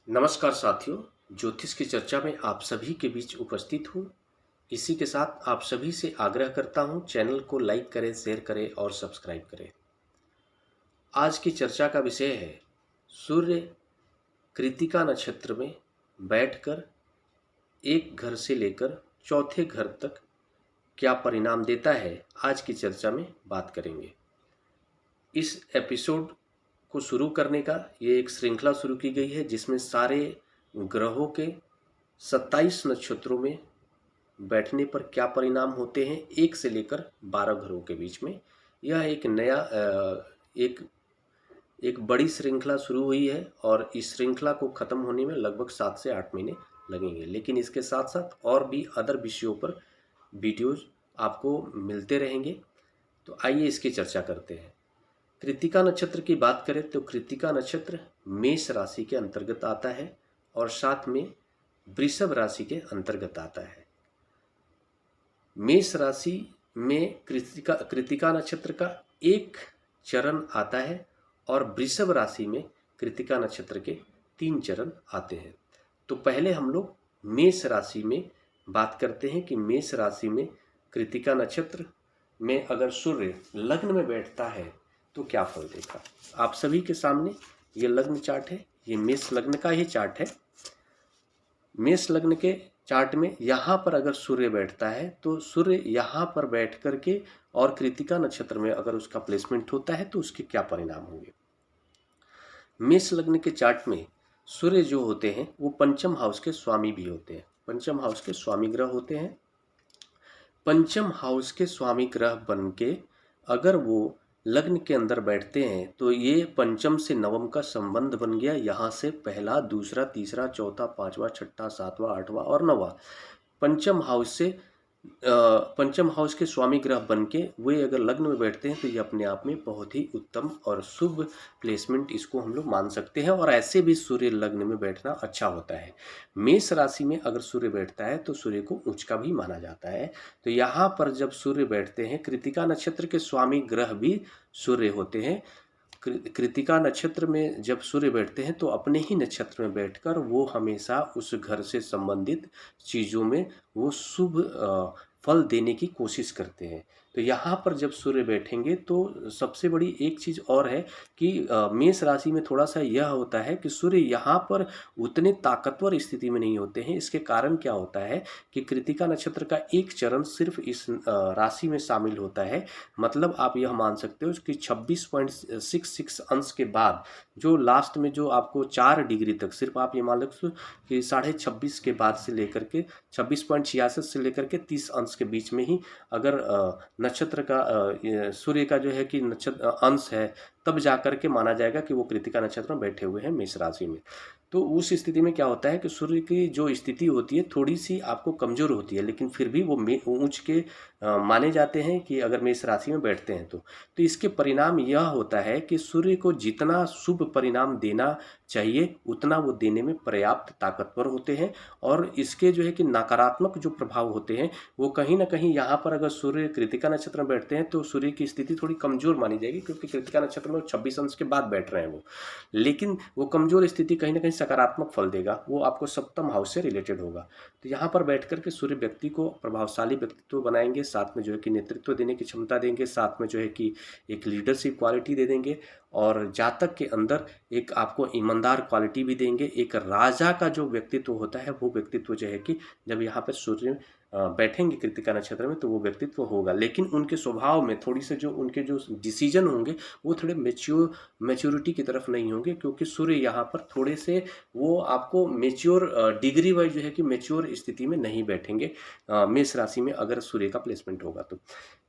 नमस्कार साथियों, ज्योतिष की चर्चा में आप सभी के बीच उपस्थित हूँ। इसी के साथ आप सभी से आग्रह करता हूँ, चैनल को लाइक करें, शेयर करें और सब्सक्राइब करें। आज की चर्चा का विषय है सूर्य कृत्तिका नक्षत्र में बैठकर एक घर से लेकर चौथे घर तक क्या परिणाम देता है, आज की चर्चा में बात करेंगे। इस एपिसोड को शुरू करने का ये एक श्रृंखला शुरू की गई है जिसमें सारे ग्रहों के 27 नक्षत्रों में बैठने पर क्या परिणाम होते हैं, 1 से लेकर 12 घरों के बीच में। यह एक नया एक बड़ी श्रृंखला शुरू हुई है और इस श्रृंखला को ख़त्म होने में लगभग 7 से 8 महीने लगेंगे। लेकिन इसके साथ साथ और भी अदर विषयों पर वीडियोज आपको मिलते रहेंगे। तो आइए इसकी चर्चा करते हैं। कृत्तिका नक्षत्र की बात करें तो कृत्तिका नक्षत्र मेष राशि के अंतर्गत आता है और साथ में वृषभ राशि के अंतर्गत आता है। मेष राशि में कृत्तिका नक्षत्र का एक चरण आता है और वृषभ राशि में कृत्तिका नक्षत्र के 3 चरण आते हैं। तो पहले हम लोग मेष राशि में बात करते हैं कि मेष राशि में कृत्तिका नक्षत्र में अगर सूर्य लग्न में बैठता है तो क्या फल देगा। आप सभी के सामने ये लग्न चार्ट है, ये मेष लग्न का ही चार्ट है। मेष लग्न के चार्ट में यहाँ पर अगर सूर्य बैठता है तो सूर्य यहाँ पर बैठ करके और कृत्तिका नक्षत्र में अगर उसका प्लेसमेंट होता है तो उसके क्या परिणाम होंगे। मेष लग्न के चार्ट में सूर्य जो होते हैं वो पंचम हाउस के स्वामी भी होते हैं, पंचम हाउस के स्वामी ग्रह होते हैं। पंचम हाउस के स्वामी ग्रह बन के अगर वो लग्न के अंदर बैठते हैं तो ये पंचम से नवम का संबंध बन गया। यहाँ से पहला, दूसरा, तीसरा, चौथा, पांचवा, छठा, सातवां, आठवां और नौवां पंचम हाउस से पंचम हाउस के स्वामी ग्रह बन के वे अगर लग्न में बैठते हैं तो ये अपने आप में बहुत ही उत्तम और शुभ प्लेसमेंट इसको हम लोग मान सकते हैं। और ऐसे भी सूर्य लग्न में बैठना अच्छा होता है। मेष राशि में अगर सूर्य बैठता है तो सूर्य को उच्च का भी माना जाता है। तो यहाँ पर जब सूर्य बैठते हैं, कृत्तिका नक्षत्र के स्वामी ग्रह भी सूर्य होते हैं। कृत्तिका नक्षत्र में जब सूर्य बैठते हैं तो अपने ही नक्षत्र में बैठकर वो हमेशा उस घर से संबंधित चीज़ों में वो शुभ फल देने की कोशिश करते हैं। तो यहाँ पर जब सूर्य बैठेंगे तो सबसे बड़ी एक चीज़ और है कि मेष राशि में थोड़ा सा यह होता है कि सूर्य यहाँ पर उतने ताकतवर स्थिति में नहीं होते हैं। इसके कारण क्या होता है कि कृत्तिका नक्षत्र का एक चरण सिर्फ इस राशि में शामिल होता है। मतलब आप यह मान सकते हो कि 26.66 अंश के बाद जो लास्ट में जो आपको 4 डिग्री तक, सिर्फ आप ये मान लो कि 26.5 के बाद से लेकर के 26.66 से लेकर के 30 अंश के बीच में ही अगर नक्षत्र का सूर्य का जो है कि नक्षत्र अंश है, तब जाकर के माना जाएगा कि वो कृत्तिका नक्षत्र में बैठे हुए हैं मेष राशि में। तो उस स्थिति में क्या होता है कि सूर्य की जो स्थिति होती है थोड़ी सी आपको कमज़ोर होती है, लेकिन फिर भी वो ऊंच के माने जाते हैं कि अगर मेष राशि में बैठते हैं तो इसके परिणाम यह होता है कि सूर्य को जितना शुभ परिणाम देना चाहिए उतना वो देने में पर्याप्त ताकतवर होते हैं। और इसके जो है कि नकारात्मक जो प्रभाव होते हैं वो कहीं ना कहीं यहाँ पर अगर सूर्य कृत्तिका नक्षत्र में बैठते हैं तो सूर्य की स्थिति थोड़ी कमज़ोर मानी जाएगी, क्योंकि कृत्तिका नक्षत्र में 26 अंश के बाद बैठ रहे हैं वो। लेकिन वो कमज़ोर स्थिति कहीं ना कहीं सकारात्मक फल देगा, वो आपको सप्तम हाउस से रिलेटेड होगा। तो यहाँ पर बैठ करके सूर्य व्यक्ति को प्रभावशाली व्यक्तित्व बनाएंगे, साथ में जो है कि नेतृत्व देने की क्षमता देंगे, साथ में जो है कि एक लीडरशिप क्वालिटी दे देंगे और जातक के अंदर एक आपको ईमानदार क्वालिटी भी देंगे। एक राजा का जो व्यक्तित्व होता है वो व्यक्तित्व जो है कि जब यहाँ पर सूर्य बैठेंगे कृत्तिका नक्षत्र में तो वो व्यक्तित्व होगा। लेकिन उनके स्वभाव में थोड़ी से जो उनके जो डिसीजन होंगे वो थोड़े मैच्योरिटी की तरफ नहीं होंगे, क्योंकि सूर्य यहाँ पर थोड़े से वो आपको मेच्योर डिग्री वाइज जो है कि मेच्योर स्थिति में नहीं बैठेंगे मेष राशि में अगर सूर्य का प्लेसमेंट होगा तो।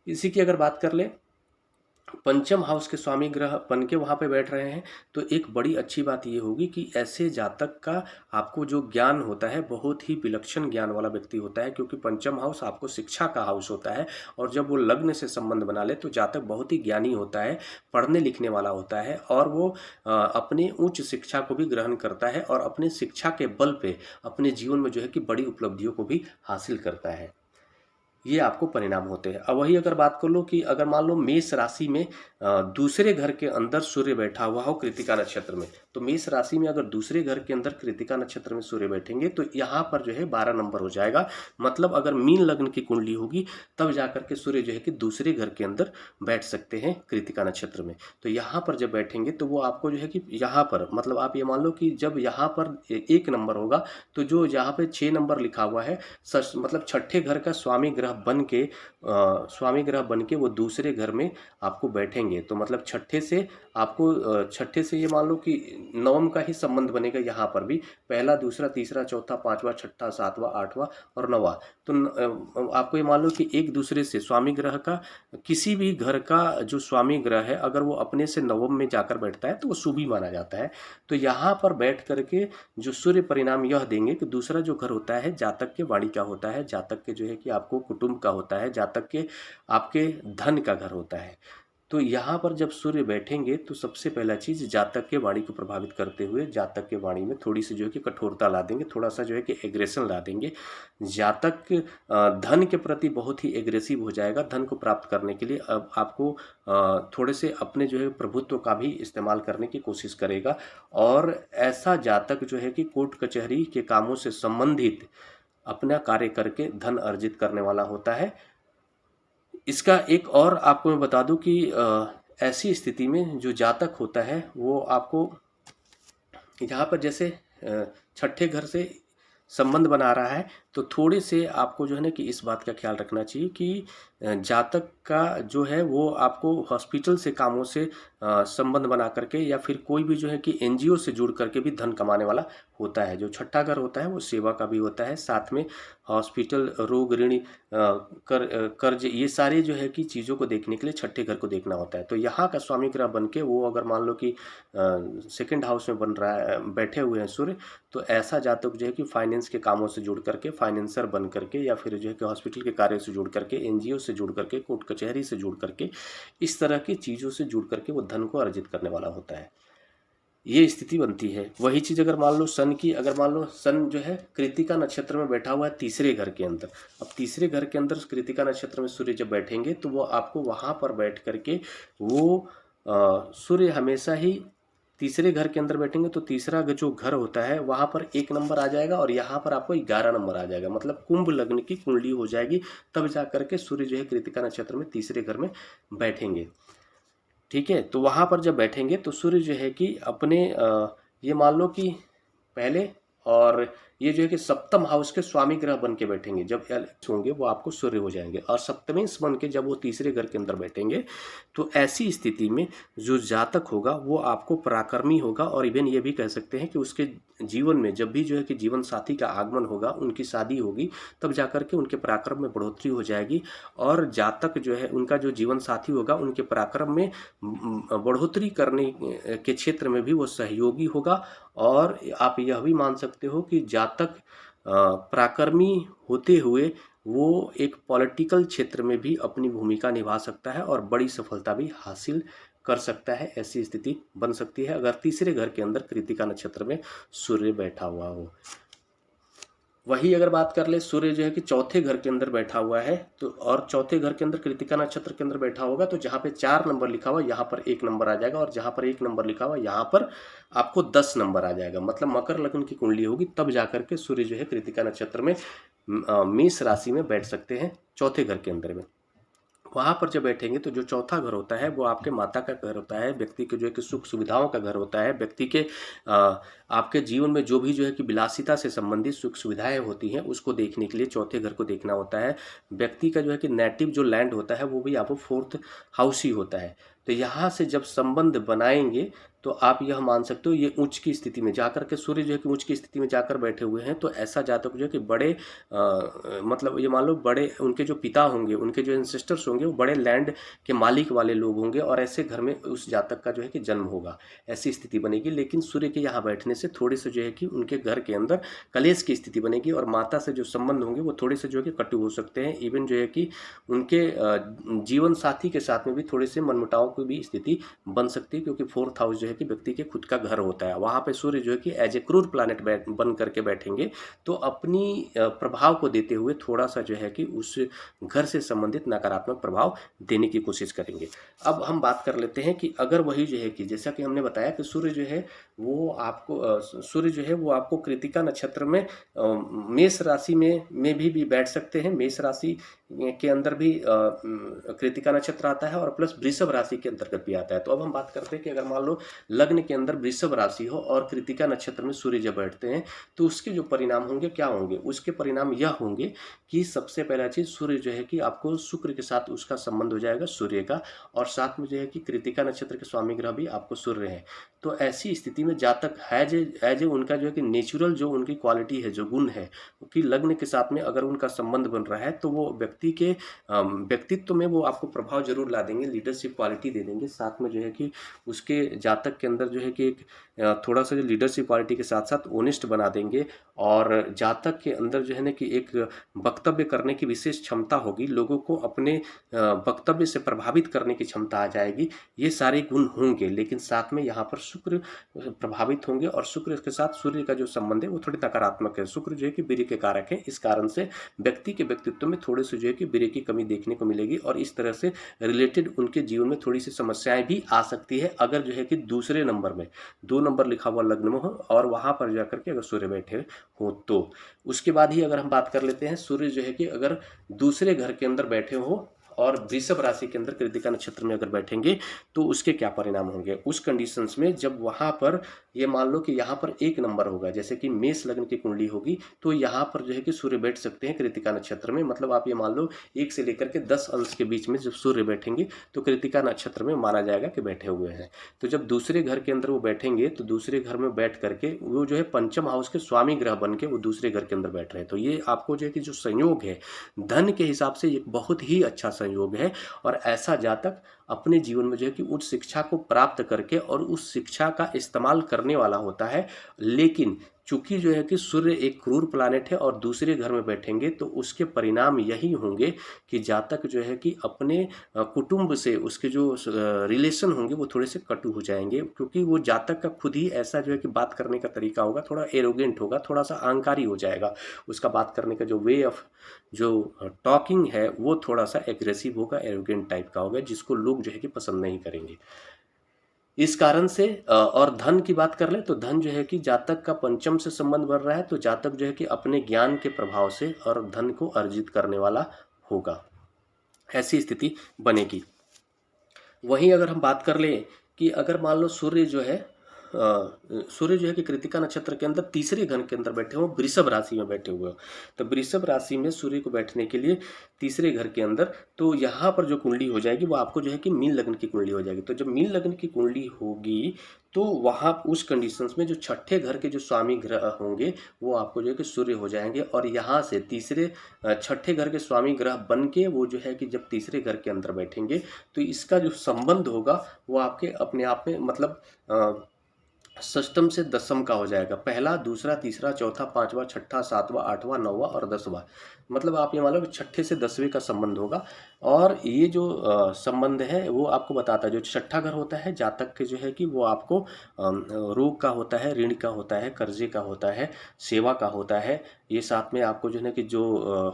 इसी की अगर बात कर ले, पंचम हाउस के स्वामी ग्रह बन के वहाँ पे बैठ रहे हैं तो एक बड़ी अच्छी बात ये होगी कि ऐसे जातक का आपको जो ज्ञान होता है बहुत ही विलक्षण ज्ञान वाला व्यक्ति होता है, क्योंकि पंचम हाउस आपको शिक्षा का हाउस होता है। और जब वो लग्न से संबंध बना ले तो जातक बहुत ही ज्ञानी होता है, पढ़ने लिखने वाला होता है और वो अपनी उच्च शिक्षा को भी ग्रहण करता है और अपनी शिक्षा के बल पे अपने जीवन में जो है कि बड़ी उपलब्धियों को भी हासिल करता है। ये आपको परिणाम होते हैं। अब वही अगर बात कर लो कि अगर मान लो मेष राशि में दूसरे घर के अंदर सूर्य बैठा हुआ हो कृतिका नक्षत्र में, तो मेष राशि में अगर दूसरे घर के अंदर कृतिका नक्षत्र में सूर्य बैठेंगे तो यहाँ पर जो है 12 नंबर हो जाएगा। मतलब अगर मीन लग्न की कुंडली होगी तब जाकर के सूर्य जो है कि दूसरे घर के अंदर बैठ सकते हैं कृतिका नक्षत्र में। तो यहाँ पर जब बैठेंगे तो वो आपको जो है कि यहाँ पर मतलब आप ये मान लो कि जब यहाँ पर 1 नंबर होगा तो जो यहाँ पे 6 नंबर लिखा हुआ है मतलब छठे घर का स्वामी ग्रह बन के वो दूसरे घर में आपको बैठेंगे। तो मतलब छठे से ये मान लो कि नवम का ही संबंध बनेगा। यहाँ पर भी पहला, दूसरा, तीसरा, चौथा, पांचवा, छठा, सातवां, आठवां और नवा। तो आपको ये मान लो कि एक दूसरे से स्वामी ग्रह का किसी भी घर का जो स्वामी ग्रह है अगर वो अपने से नवम में जाकर बैठता है तो वो शुभ ही माना जाता है। तो यहाँ पर बैठ करके जो सूर्य परिणाम यह देंगे कि दूसरा जो घर होता है जातक के वाणी का होता है, जातक के जो है कि आपको कुटुंब का होता है, जातक के आपके धन का घर होता है। तो यहाँ पर जब सूर्य बैठेंगे तो सबसे पहला चीज़ जातक के वाणी को प्रभावित करते हुए जातक के वाणी में थोड़ी सी जो है कि कठोरता ला देंगे, थोड़ा सा जो है कि एग्रेशन ला देंगे। जातक धन के प्रति बहुत ही एग्रेसिव हो जाएगा। धन को प्राप्त करने के लिए अब आपको थोड़े से अपने जो है प्रभुत्व का भी इस्तेमाल करने की कोशिश करेगा। और ऐसा जातक जो है कि कोर्ट कचहरी के कामों से संबंधित अपना कार्य करके धन अर्जित करने वाला होता है। इसका एक और आपको मैं बता दूं कि ऐसी स्थिति में जो जातक होता है वो आपको यहाँ पर जैसे छठे घर से संबंध बना रहा है तो थोड़े से आपको जो है ना कि इस बात का ख्याल रखना चाहिए कि जातक का जो है वो आपको हॉस्पिटल से कामों से संबंध बना करके या फिर कोई भी जो है कि एनजीओ से जुड़ करके भी धन कमाने वाला होता है। जो छठा घर होता है वो सेवा का भी होता है, साथ में हॉस्पिटल, रोग, ऋण, कर्ज, ये सारे जो है कि चीज़ों को देखने के लिए छठे घर को देखना होता है। तो यहाँ का स्वामी ग्रह बन के वो अगर मान लो कि सेकंड हाउस में बन रहा है, बैठे हुए हैं सूर्य, तो ऐसा जातक जो है कि फाइनेंस के कामों से जुड़ करके, फाइनेंसर बन करके या फिर जो है कि हॉस्पिटल के कार्य से जुड़ करके, एनजीओ से जुड़ करके, कोर्ट कचहरी से जुड़ करके, इस तरह की चीज़ों से जुड़ करके वो धन को अर्जित करने वाला होता है। ये स्थिति बनती है। वही चीज़ अगर मान लो सन जो है कृतिका नक्षत्र में बैठा हुआ है तीसरे घर के अंदर। अब तीसरे घर के अंदर कृतिका नक्षत्र में सूर्य जब बैठेंगे तो वो आपको वहाँ पर बैठ करके वो सूर्य हमेशा ही तीसरे घर के अंदर बैठेंगे तो तीसरा जो घर होता है वहाँ पर 1 नंबर आ जाएगा और यहाँ पर आपको 11 नंबर आ जाएगा। मतलब कुंभ लग्न की कुंडली हो जाएगी। तब जा करके सूर्य जो है कृतिका नक्षत्र में तीसरे घर में बैठेंगे। ठीक है, तो वहाँ पर जब बैठेंगे तो सूर्य जो है कि अपने ये मान लो कि पहले और ये जो है कि सप्तम हाउस के स्वामी ग्रह बन के बैठेंगे। जब होंगे वो आपको सूर्य हो जाएंगे और सप्तमेश बन के जब वो तीसरे घर के अंदर बैठेंगे तो ऐसी स्थिति में जो जातक होगा वो आपको पराक्रमी होगा। और इवन ये भी कह सकते हैं कि उसके जीवन में जब भी जो है कि जीवन साथी का आगमन होगा, उनकी शादी होगी, तब जाकर के उनके पराक्रम में बढ़ोतरी हो जाएगी। और जातक जो है उनका जो जीवन साथी होगा उनके पराक्रम में बढ़ोतरी करने के क्षेत्र में भी वो सहयोगी होगा। और आप यह भी मान सकते हो कि जातक पराक्रमी होते हुए वो एक पॉलिटिकल क्षेत्र में भी अपनी भूमिका निभा सकता है और बड़ी सफलता भी हासिल कर सकता है। ऐसी स्थिति बन सकती है अगर तीसरे घर के अंदर कृतिका नक्षत्र में सूर्य बैठा हुआ हो। वही अगर बात कर ले सूर्य जो है कि चौथे घर के अंदर बैठा हुआ है तो और चौथे घर के अंदर कृतिका नक्षत्र के अंदर बैठा होगा तो जहाँ पे 4 नंबर लिखा हुआ यहाँ पर 1 नंबर आ जाएगा और जहाँ पर 1 नंबर लिखा हुआ यहाँ पर आपको 10 नंबर आ जाएगा। मतलब मकर लग्न की कुंडली होगी तब जाकर के सूर्य जो है कृतिका नक्षत्र में मेष राशि में बैठ सकते हैं चौथे घर के अंदर में। वहाँ पर जब बैठेंगे तो जो चौथा घर होता है वो आपके माता का घर होता है, व्यक्ति के जो है कि सुख सुविधाओं का घर होता है। व्यक्ति के आपके जीवन में जो भी जो है कि विलासिता से संबंधित सुख सुविधाएं होती हैं उसको देखने के लिए चौथे घर को देखना होता है। व्यक्ति का जो है कि नेटिव जो लैंड होता है वो भी आपको 4th हाउस ही होता है। तो यहाँ से जब संबंध बनाएंगे तो आप यह मान सकते हो ये उच्च की स्थिति में जाकर के सूर्य जो है कि उच्च की स्थिति में जाकर बैठे हुए हैं तो ऐसा जातक जो है कि बड़े मतलब ये मान लो बड़े उनके जो पिता होंगे, उनके जो एंसेस्टर्स होंगे वो बड़े लैंड के मालिक वाले लोग होंगे और ऐसे घर में उस जातक का जो है कि जन्म होगा। ऐसी स्थिति बनेगी। लेकिन सूर्य के यहाँ बैठने से थोड़े से जो है कि उनके घर के अंदर कलेश की स्थिति बनेगी और माता से जो संबंध होंगे वो थोड़े से जो है कि कटु हो सकते हैं। इवन जो है कि उनके जीवन साथी के साथ में भी थोड़े से मनमुटाव की भी स्थिति बन सकती है क्योंकि 4th हाउस जो है है कि व्यक्ति के खुद का घर होता है, वहाँ पे सूर्य जो है कि एज ए क्रूर प्लैनेट बन करके बैठेंगे तो अपनी प्रभाव को देते हुए थोड़ा सा जो है कि उस घर से संबंधित नकारात्मक प्रभाव देने की कोशिश करेंगे। अब हम बात कर लेते हैं कि अगर वही जो है कि जैसा कि हमने बताया कि सूर्य जो है वो आपको कृत्तिका नक्षत्र में मेष राशि में भी बैठ सकते हैं। मेष राशि के अंदर भी कृत्तिका नक्षत्र आता है और प्लस वृषभ राशि के अंतर्गत भी आता है। तो अब हम बात करते हैं कि अगर मान लो लग्न के अंदर वृषभ राशि हो और कृत्तिका नक्षत्र में सूर्य जब बैठते हैं तो उसके जो परिणाम होंगे क्या होंगे? उसके परिणाम यह होंगे कि सबसे पहला चीज सूर्य जो है कि आपको शुक्र के साथ उसका संबंध हो जाएगा सूर्य का, और साथ में जो है कि कृत्तिका नक्षत्र के स्वामी ग्रह भी आपको सूर्य है। तो ऐसी स्थिति में जातक एज ए उनका जो है कि नेचुरल जो उनकी क्वालिटी है, जो गुण है कि लग्न के साथ में अगर उनका संबंध बन रहा है तो वो व्यक्ति के व्यक्तित्व में वो आपको प्रभाव जरूर ला देंगे, लीडरशिप क्वालिटी दे देंगे। साथ में जो है कि उसके जातक के अंदर जो है कि एक थोड़ा सा जो लीडरशिप क्वालिटी के साथ साथ ओनेस्ट बना देंगे, और जातक के अंदर जो है ना कि एक वक्तव्य करने की विशेष क्षमता होगी, लोगों को अपने वक्तव्य से प्रभावित करने की क्षमता आ जाएगी। ये सारे गुण होंगे, लेकिन साथ में यहाँ पर शुक्र प्रभावित होंगे और शुक्र के साथ सूर्य का जो संबंध है वो थोड़ी नकारात्मक है। शुक्र जो है कि वीर्य के कारक है, इस कारण से व्यक्ति के व्यक्तित्व में थोड़े से जो है कि वीर्य की कमी देखने को मिलेगी और इस तरह से रिलेटेड उनके जीवन में थोड़ी सी समस्याएं भी आ सकती है अगर जो है कि दूसरे नंबर में 2 नंबर लिखा हुआ लग्न में हो और वहां पर जाकर के अगर सूर्य बैठे हो तो। उसके बाद ही अगर हम बात कर लेते हैं सूर्य जो है कि अगर दूसरे घर के अंदर बैठे हो और वृषभ राशि के अंदर कृत्तिका नक्षत्र में अगर बैठेंगे तो उसके क्या परिणाम होंगे। उस कंडीशंस में जब वहां पर ये मान लो कि यहाँ पर 1 नंबर होगा, जैसे कि मेष लग्न की कुंडली होगी तो यहाँ पर जो है कि सूर्य बैठ सकते हैं कृत्तिका नक्षत्र में। मतलब आप ये मान लो 1 से लेकर के 10 अंश के बीच में जब सूर्य बैठेंगे तो कृत्तिका नक्षत्र में माना जाएगा कि बैठे हुए हैं। तो जब दूसरे घर के अंदर वो बैठेंगे तो दूसरे घर में बैठ करके वो जो है पंचम हाउस के स्वामी ग्रह बन के वो दूसरे घर के अंदर बैठ रहे हैं। तो ये आपको जो है कि जो संयोग है धन के हिसाब से एक बहुत ही अच्छा संयोग है, और ऐसा जातक अपने जीवन में जो है कि उच्च शिक्षा को प्राप्त करके और उस शिक्षा का इस्तेमाल करने वाला होता है। लेकिन चूंकि जो है कि सूर्य एक क्रूर प्लैनेट है और दूसरे घर में बैठेंगे तो उसके परिणाम यही होंगे कि जातक जो है कि अपने कुटुंब से उसके जो रिलेशन होंगे वो थोड़े से कटु हो जाएंगे, क्योंकि वो जातक का खुद ही ऐसा जो है कि बात करने का तरीका होगा, थोड़ा एरोगेंट होगा, थोड़ा सा अहंकारी हो जाएगा। उसका बात करने का जो वे ऑफ जो टॉकिंग है वो थोड़ा सा एग्रेसिव होगा, एरोगेंट टाइप का होगा, जिसको लोग जो है कि पसंद नहीं करेंगे। इस कारण से और धन की बात कर ले तो धन जो है कि जातक का पंचम से संबंध बन रहा है, तो जातक जो है कि अपने ज्ञान के प्रभाव से और धन को अर्जित करने वाला होगा, ऐसी स्थिति बनेगी। वहीं अगर हम बात कर ले कि अगर मान लो सूर्य जो है कि कृत्तिका नक्षत्र के अंदर तीसरे घर के अंदर बैठे हो, वृषभ राशि में बैठे हुए हो, तो वृषभ राशि में सूर्य को बैठने के लिए तीसरे घर के अंदर, तो यहाँ पर जो कुंडली हो जाएगी वो आपको जो है कि मीन लग्न की कुंडली हो जाएगी। तो जब मीन लग्न की कुंडली होगी तो वहाँ उस कंडीशंस में जो छठे घर के जो स्वामी ग्रह होंगे वो आपको जो है कि सूर्य हो जाएंगे, और यहाँ से तीसरे छठे घर के स्वामी ग्रह बन के वो जो है कि जब तीसरे घर के अंदर बैठेंगे तो इसका जो संबंध होगा वो आपके अपने आप में मतलब षष्टम से दसम का हो जाएगा। पहला, दूसरा, तीसरा, चौथा, पांचवा, छठा, सातवां, आठवां, नौवां और 10वां, मतलब आप ये मान लो कि छठे से 10वें का संबंध होगा। और ये जो संबंध है वो आपको बताता है, जो छठा घर होता है जातक के जो है कि वो आपको रोग का होता है, ऋण का होता है, कर्जे का होता है, सेवा का होता है। ये साथ में आपको जो है ना कि जो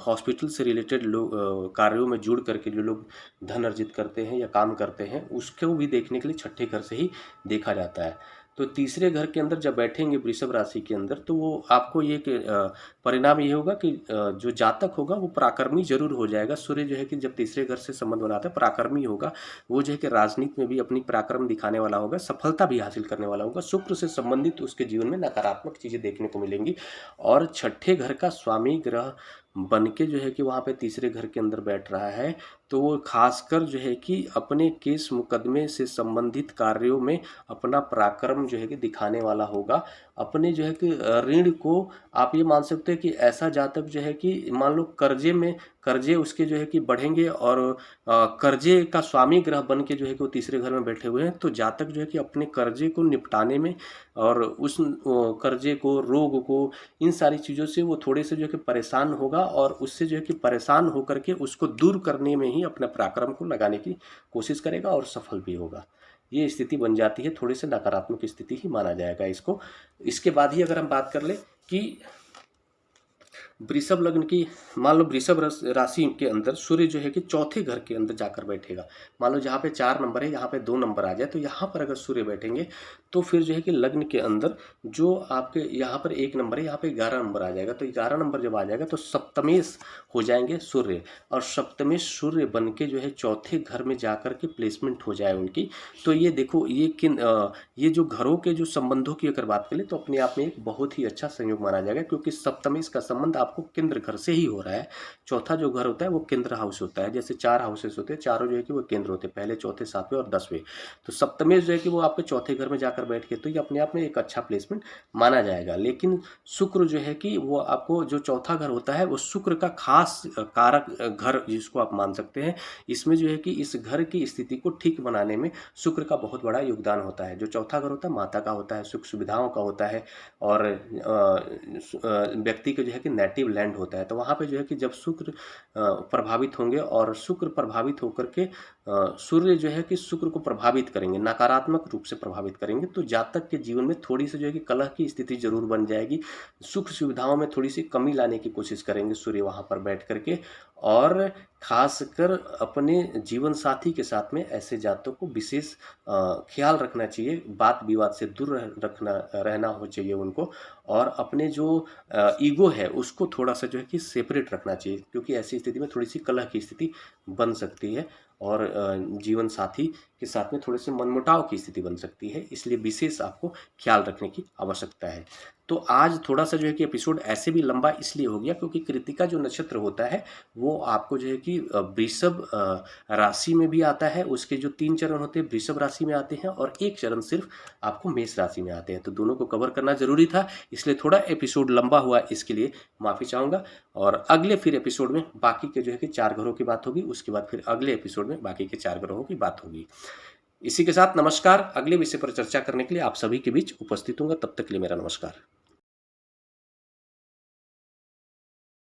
हॉस्पिटल से रिलेटेड लोग कार्यों में जुड़ करके जो लोग धन अर्जित करते हैं या काम करते हैं उसको भी देखने के लिए छठे घर से ही देखा जाता है। तो तीसरे घर के अंदर जब बैठेंगे वृषभ राशि के अंदर तो वो आपको ये परिणाम ये होगा कि जो जातक होगा वो पराक्रमी जरूर हो जाएगा। सूर्य जो है कि जब तीसरे घर से संबंध बनाता है पराक्रमी होगा, वो जो है कि राजनीति में भी अपनी पराक्रम दिखाने वाला होगा, सफलता भी हासिल करने वाला होगा। शुक्र से संबंधित उसके जीवन में नकारात्मक चीजें देखने को मिलेंगी, और छठे घर का स्वामी ग्रह बन के जो है कि वहाँ पे तीसरे घर के अंदर बैठ रहा है, तो वो खासकर जो है कि अपने केस मुकदमे से संबंधित कार्यों में अपना पराक्रम जो है कि दिखाने वाला होगा। अपने जो है कि ऋण को आप ये मान सकते हैं कि ऐसा जातक जो है कि मान लो कर्जे उसके जो है कि बढ़ेंगे, और कर्जे का स्वामी ग्रह बन के जो है कि वो तीसरे घर में बैठे हुए हैं, तो जातक जो है कि अपने कर्जे को निपटाने में और उस कर्जे को, रोग को, इन सारी चीज़ों से वो थोड़े से जो है कि परेशान होगा, और उससे जो है कि परेशान होकर के उसको दूर करने में ही अपने पराक्रम को लगाने की कोशिश करेगा और सफल भी होगा। ये स्थिति बन जाती है, थोड़े से नकारात्मक स्थिति ही माना जाएगा इसको। इसके बाद ही अगर हम बात कर ले कि वृषभ लग्न की, मान लो वृषभ राशि के अंदर सूर्य जो है कि चौथे घर के अंदर जाकर बैठेगा। मान लो जहाँ पे 4 नंबर है, यहाँ पे 2 नंबर आ जाए, तो यहाँ पर अगर सूर्य बैठेंगे तो फिर जो है कि लग्न के अंदर जो आपके यहाँ पर 1 नंबर है, यहाँ पे 11 नंबर आ जाएगा। तो 11 नंबर जब आ जाएगा तो सप्तमेश हो जाएंगे सूर्य, और सप्तमेश सूर्य बन के जो है चौथे घर में जाकर के प्लेसमेंट हो जाए उनकी। तो ये देखो, ये जो घरों के जो संबंधों की अगर बात करें तो अपने आप में एक बहुत ही अच्छा संयोग माना जाएगा, क्योंकि सप्तमेश का संबंध आपको केंद्र घर से ही हो रहा है। चौथा जो घर होता है वो केंद्र हाउस होता है। जैसे 4 हाउसेस होते हैं, चारों जो है कि वो केंद्र होते हैं, पहले, चौथे, 7वें और 10वें। तो सप्तमेश जो है कि वो आपके चौथे घर में जाकर बैठ के, तो ये अपने आप में एक अच्छा प्लेसमेंट माना जाएगा। लेकिन शुक्र जो है कि वो आपको, जो चौथा घर होता है वो शुक्र का खास कारक घर जिसको आप मान सकते हैं। इसमें जो है कि इस घर की स्थिति को ठीक बनाने में शुक्र का बहुत बड़ा योगदान होता है। जो चौथा घर होता है माता का होता है, सुख सुविधाओं का होता है, और व्यक्ति के जो है कि नेटिव लैंड होता है। तो वहाँ पे जो है कि जब शुक्र प्रभावित होंगे, और शुक्र प्रभावित होकर के सूर्य जो है कि शुक्र को प्रभावित करेंगे, नकारात्मक रूप से प्रभावित करेंगे, तो जातक के जीवन में थोड़ी सी जो है कि कलह की स्थिति जरूर बन जाएगी। सुख सुविधाओं में थोड़ी सी कमी लाने की कोशिश करेंगे सूर्य वहाँ पर बैठ करके। और खासकर अपने जीवन साथी के साथ में ऐसे जातकों को विशेष ख्याल रखना चाहिए, बात विवाद से दूर रहना हो चाहिए उनको, और अपने जो ईगो है उसको थोड़ा सा जो है कि सेपरेट रखना चाहिए, क्योंकि ऐसी स्थिति में थोड़ी सी कलह की स्थिति बन सकती है, और जीवन साथी के साथ में थोड़े से मनमुटाव की स्थिति बन सकती है। इसलिए विशेष आपको ख्याल रखने की आवश्यकता है। तो आज थोड़ा सा जो है कि एपिसोड ऐसे भी लंबा इसलिए हो गया क्योंकि कृतिका जो नक्षत्र होता है वो आपको जो है कि वृषभ राशि में भी आता है। उसके जो 3 चरण होते हैं वृषभ राशि में आते हैं, और 1 चरण सिर्फ आपको मेष राशि में आते हैं। तो दोनों को कवर करना जरूरी था, इसलिए थोड़ा एपिसोड लंबा हुआ, इसके लिए माफ़ी चाहूँगा। और अगले फिर एपिसोड में बाकी के जो है कि 4 ग्रहों की बात होगी, उसके बाद फिर अगले एपिसोड में बाकी के 4 ग्रहों की बात होगी। इसी के साथ नमस्कार। अगले विषय पर चर्चा करने के लिए आप सभी के बीच उपस्थित होऊंगा। तब तक के लिए मेरा नमस्कार।